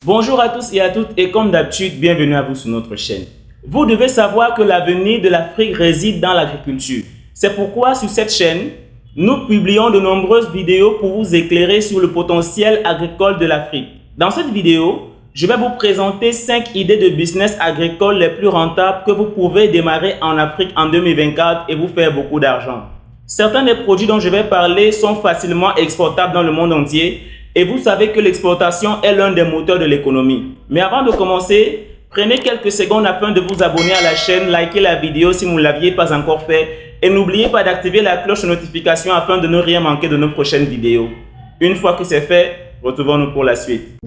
Bonjour à tous et à toutes et comme d'habitude, bienvenue à vous sur notre chaîne. Vous devez savoir que l'avenir de l'Afrique réside dans l'agriculture. C'est pourquoi sur cette chaîne, nous publions de nombreuses vidéos pour vous éclairer sur le potentiel agricole de l'Afrique. Dans cette vidéo, je vais vous présenter 5 idées de business agricole les plus rentables que vous pouvez démarrer en Afrique en 2024 et vous faire beaucoup d'argent. Certains des produits dont je vais parler sont facilement exportables dans le monde entier. Et vous savez que l'exportation est l'un des moteurs de l'économie. Mais avant de commencer, prenez quelques secondes afin de vous abonner à la chaîne, likez la vidéo si vous ne l'aviez pas encore fait et n'oubliez pas d'activer la cloche de notification afin de ne rien manquer de nos prochaines vidéos. Une fois que c'est fait, retrouvons-nous pour la suite.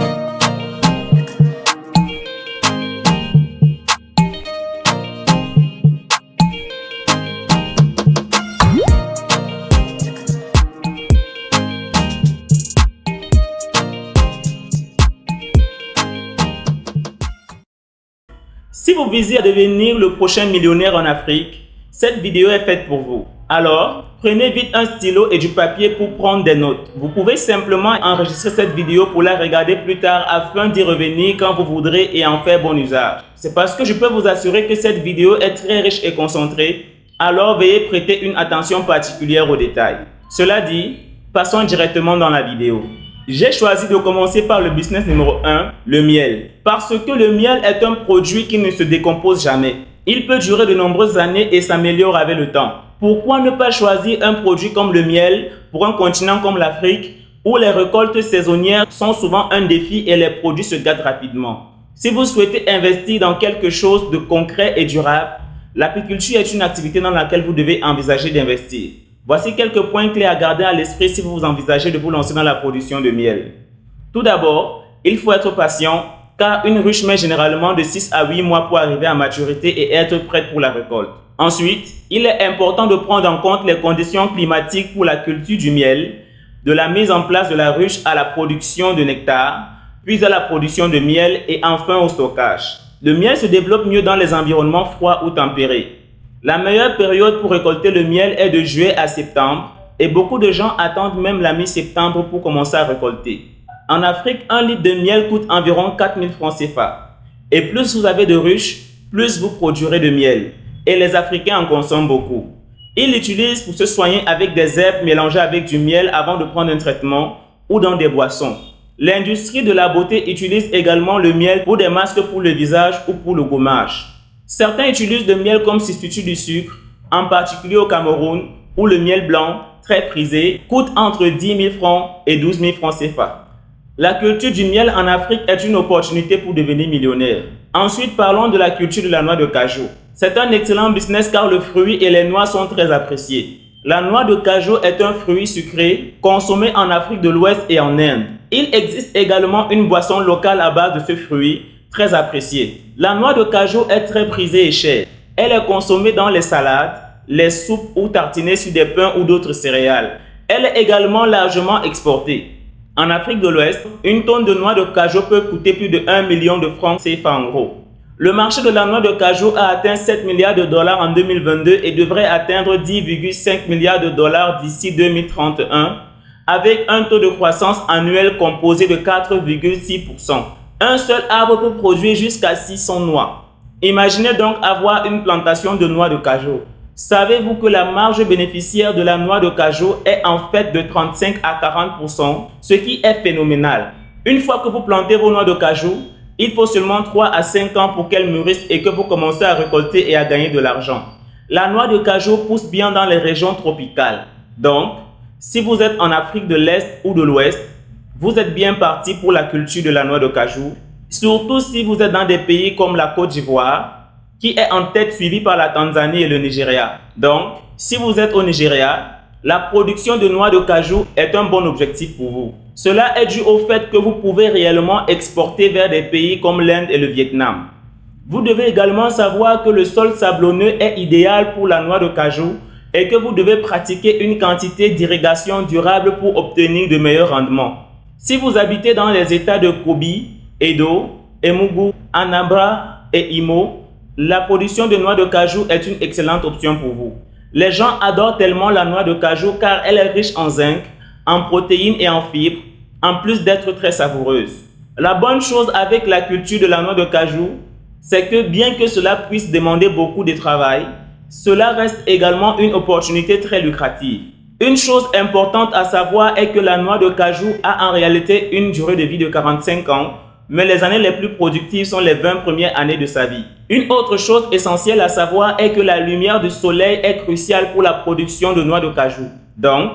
Si vous visez à devenir le prochain millionnaire en Afrique, cette vidéo est faite pour vous. Alors, prenez vite un stylo et du papier pour prendre des notes. Vous pouvez simplement enregistrer cette vidéo pour la regarder plus tard afin d'y revenir quand vous voudrez et en faire bon usage. C'est parce que je peux vous assurer que cette vidéo est très riche et concentrée, alors veuillez prêter une attention particulière aux détails. Cela dit, passons directement dans la vidéo. J'ai choisi de commencer par le business numéro 1, le miel. Parce que le miel est un produit qui ne se décompose jamais. Il peut durer de nombreuses années et s'améliore avec le temps. Pourquoi ne pas choisir un produit comme le miel pour un continent comme l'Afrique où les récoltes saisonnières sont souvent un défi et les produits se gâtent rapidement? Si vous souhaitez investir dans quelque chose de concret et durable, l'apiculture est une activité dans laquelle vous devez envisager d'investir. Voici quelques points clés à garder à l'esprit si vous envisagez de vous lancer dans la production de miel. Tout d'abord, il faut être patient car une ruche met généralement de 6 à 8 mois pour arriver à maturité et être prête pour la récolte. Ensuite, il est important de prendre en compte les conditions climatiques pour la culture du miel, de la mise en place de la ruche à la production de nectar, puis à la production de miel et enfin au stockage. Le miel se développe mieux dans les environnements froids ou tempérés. La meilleure période pour récolter le miel est de juillet à septembre et beaucoup de gens attendent même la mi-septembre pour commencer à récolter. En Afrique, un litre de miel coûte environ 4000 francs CFA. Et plus vous avez de ruches, plus vous produirez de miel. Et les Africains en consomment beaucoup. Ils l'utilisent pour se soigner avec des herbes mélangées avec du miel avant de prendre un traitement ou dans des boissons. L'industrie de la beauté utilise également le miel pour des masques pour le visage ou pour le gommage. Certains utilisent le miel comme substitut du sucre, en particulier au Cameroun, où le miel blanc, très prisé, coûte entre 10 000 francs et 12 000 francs CFA. La culture du miel en Afrique est une opportunité pour devenir millionnaire. Ensuite, parlons de la culture de la noix de cajou. C'est un excellent business car le fruit et les noix sont très appréciés. La noix de cajou est un fruit sucré consommé en Afrique de l'Ouest et en Inde. Il existe également une boisson locale à base de ce fruit, très appréciée. La noix de cajou est très prisée et chère. Elle est consommée dans les salades, les soupes ou tartinée sur des pains ou d'autres céréales. Elle est également largement exportée. En Afrique de l'Ouest, une tonne de noix de cajou peut coûter plus de 1 million de francs CFA en gros. Le marché de la noix de cajou a atteint 7 milliards de dollars en 2022 et devrait atteindre 10,5 milliards de dollars d'ici 2031 avec un taux de croissance annuel composé de 4,6%. Un seul arbre peut produire jusqu'à 600 noix. Imaginez donc avoir une plantation de noix de cajou. Savez-vous que la marge bénéficiaire de la noix de cajou est en fait de 35 à 40%, ce qui est phénoménal. Une fois que vous plantez vos noix de cajou, il faut seulement 3 à 5 ans pour qu'elles mûrissent et que vous commencez à récolter et à gagner de l'argent. La noix de cajou pousse bien dans les régions tropicales. Donc, si vous êtes en Afrique de l'Est ou de l'Ouest, vous êtes bien parti pour la culture de la noix de cajou, surtout si vous êtes dans des pays comme la Côte d'Ivoire, qui est en tête suivie par la Tanzanie et le Nigeria. Donc, si vous êtes au Nigeria, la production de noix de cajou est un bon objectif pour vous. Cela est dû au fait que vous pouvez réellement exporter vers des pays comme l'Inde et le Vietnam. Vous devez également savoir que le sol sablonneux est idéal pour la noix de cajou et que vous devez pratiquer une quantité d'irrigation durable pour obtenir de meilleurs rendements. Si vous habitez dans les états de Kogi, Edo, Enugu, Anambra et Imo, la production de noix de cajou est une excellente option pour vous. Les gens adorent tellement la noix de cajou car elle est riche en zinc, en protéines et en fibres, en plus d'être très savoureuse. La bonne chose avec la culture de la noix de cajou, c'est que bien que cela puisse demander beaucoup de travail, cela reste également une opportunité très lucrative. Une chose importante à savoir est que la noix de cajou a en réalité une durée de vie de 45 ans, mais les années les plus productives sont les 20 premières années de sa vie. Une autre chose essentielle à savoir est que la lumière du soleil est cruciale pour la production de noix de cajou. Donc,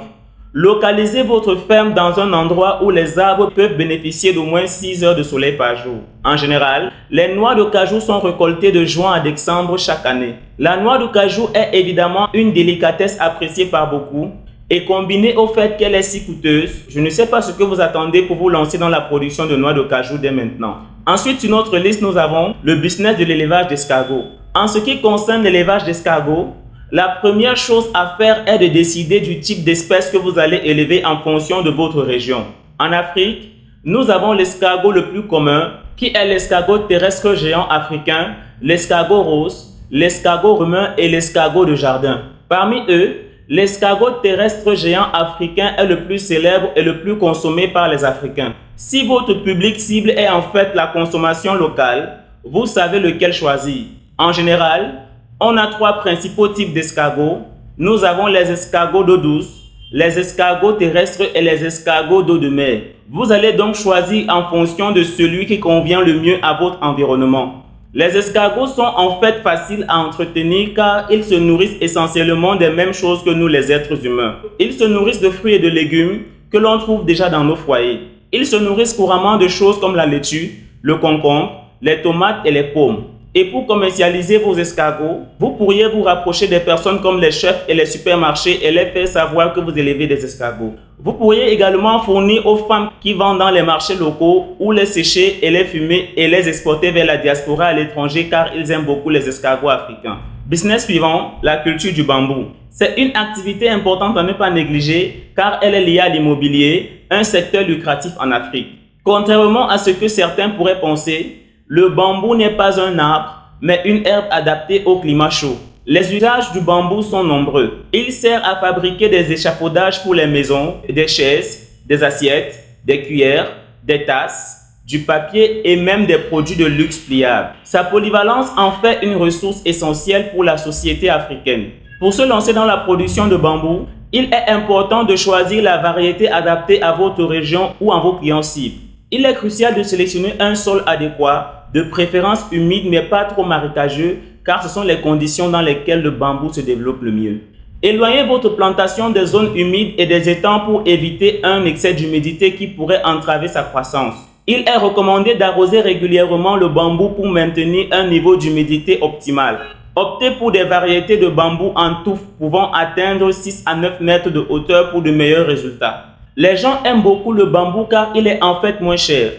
localisez votre ferme dans un endroit où les arbres peuvent bénéficier d'au moins 6 heures de soleil par jour. En général, les noix de cajou sont récoltées de juin à décembre chaque année. La noix de cajou est évidemment une délicatesse appréciée par beaucoup et combinée au fait qu'elle est si coûteuse, je ne sais pas ce que vous attendez pour vous lancer dans la production de noix de cajou dès maintenant. Ensuite, sur notre liste, nous avons le business de l'élevage d'escargots. En ce qui concerne l'élevage d'escargots, la première chose à faire est de décider du type d'espèce que vous allez élever en fonction de votre région. En Afrique, nous avons l'escargot le plus commun, qui est l'escargot terrestre géant africain, l'escargot rose, l'escargot romain et l'escargot de jardin. Parmi eux, l'escargot terrestre géant africain est le plus célèbre et le plus consommé par les Africains. Si votre public cible est en fait la consommation locale, vous savez lequel choisir. En général, on a 3 principaux types d'escargots. Nous avons les escargots d'eau douce, les escargots terrestres et les escargots d'eau de mer. Vous allez donc choisir en fonction de celui qui convient le mieux à votre environnement. Les escargots sont en fait faciles à entretenir car ils se nourrissent essentiellement des mêmes choses que nous les êtres humains. Ils se nourrissent de fruits et de légumes que l'on trouve déjà dans nos foyers. Ils se nourrissent couramment de choses comme la laitue, le concombre, les tomates et les pommes. Et pour commercialiser vos escargots, vous pourriez vous rapprocher des personnes comme les chefs et les supermarchés et les faire savoir que vous élevez des escargots. Vous pourriez également fournir aux femmes qui vendent dans les marchés locaux ou les sécher et les fumer et les exporter vers la diaspora à l'étranger car ils aiment beaucoup les escargots africains. Business suivant, la culture du bambou. C'est une activité importante à ne pas négliger car elle est liée à l'immobilier, un secteur lucratif en Afrique. Contrairement à ce que certains pourraient penser, le bambou n'est pas un arbre, mais une herbe adaptée au climat chaud. Les usages du bambou sont nombreux. Il sert à fabriquer des échafaudages pour les maisons, des chaises, des assiettes, des cuillères, des tasses, du papier et même des produits de luxe pliables. Sa polyvalence en fait une ressource essentielle pour la société africaine. Pour se lancer dans la production de bambou, il est important de choisir la variété adaptée à votre région ou à vos clients cibles. Il est crucial de sélectionner un sol adéquat, de préférence humide mais pas trop marécageux, car ce sont les conditions dans lesquelles le bambou se développe le mieux. Éloignez votre plantation des zones humides et des étangs pour éviter un excès d'humidité qui pourrait entraver sa croissance. Il est recommandé d'arroser régulièrement le bambou pour maintenir un niveau d'humidité optimal. Optez pour des variétés de bambou en touffe pouvant atteindre 6 à 9 mètres de hauteur pour de meilleurs résultats. Les gens aiment beaucoup le bambou car il est en fait moins cher.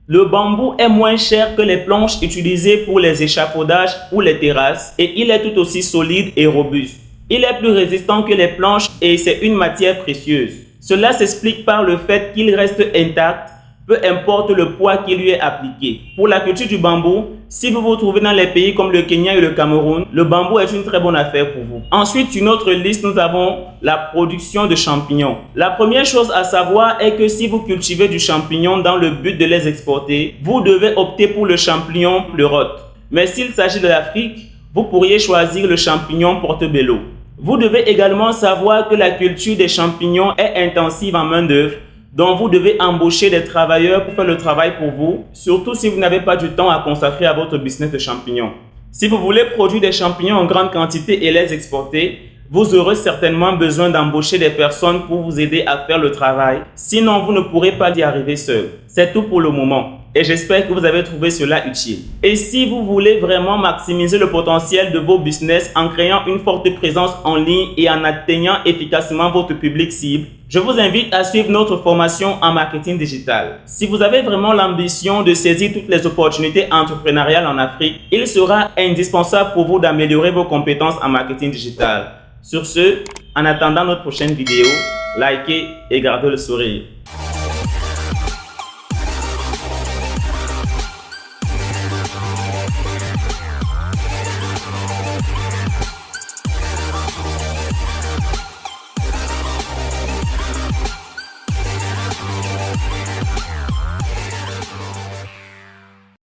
Le bambou est moins cher que les planches utilisées pour les échafaudages ou les terrasses et il est tout aussi solide et robuste. Il est plus résistant que les planches et c'est une matière précieuse. Cela s'explique par le fait qu'il reste intact, peu importe le poids qui lui est appliqué. Pour la culture du bambou, si vous vous trouvez dans les pays comme le Kenya et le Cameroun, le bambou est une très bonne affaire pour vous. Ensuite, sur notre liste, nous avons la production de champignons. La première chose à savoir est que si vous cultivez du champignon dans le but de les exporter, vous devez opter pour le champignon pleurote. Mais s'il s'agit de l'Afrique, vous pourriez choisir le champignon portobello. Vous devez également savoir que la culture des champignons est intensive en main-d'œuvre, donc vous devez embaucher des travailleurs pour faire le travail pour vous, surtout si vous n'avez pas du temps à consacrer à votre business de champignons. Si vous voulez produire des champignons en grande quantité et les exporter, vous aurez certainement besoin d'embaucher des personnes pour vous aider à faire le travail, sinon vous ne pourrez pas y arriver seul. C'est tout pour le moment et j'espère que vous avez trouvé cela utile. Et si vous voulez vraiment maximiser le potentiel de vos business en créant une forte présence en ligne et en atteignant efficacement votre public cible, je vous invite à suivre notre formation en marketing digital. Si vous avez vraiment l'ambition de saisir toutes les opportunités entrepreneuriales en Afrique, il sera indispensable pour vous d'améliorer vos compétences en marketing digital. Sur ce, en attendant notre prochaine vidéo, likez et gardez le sourire.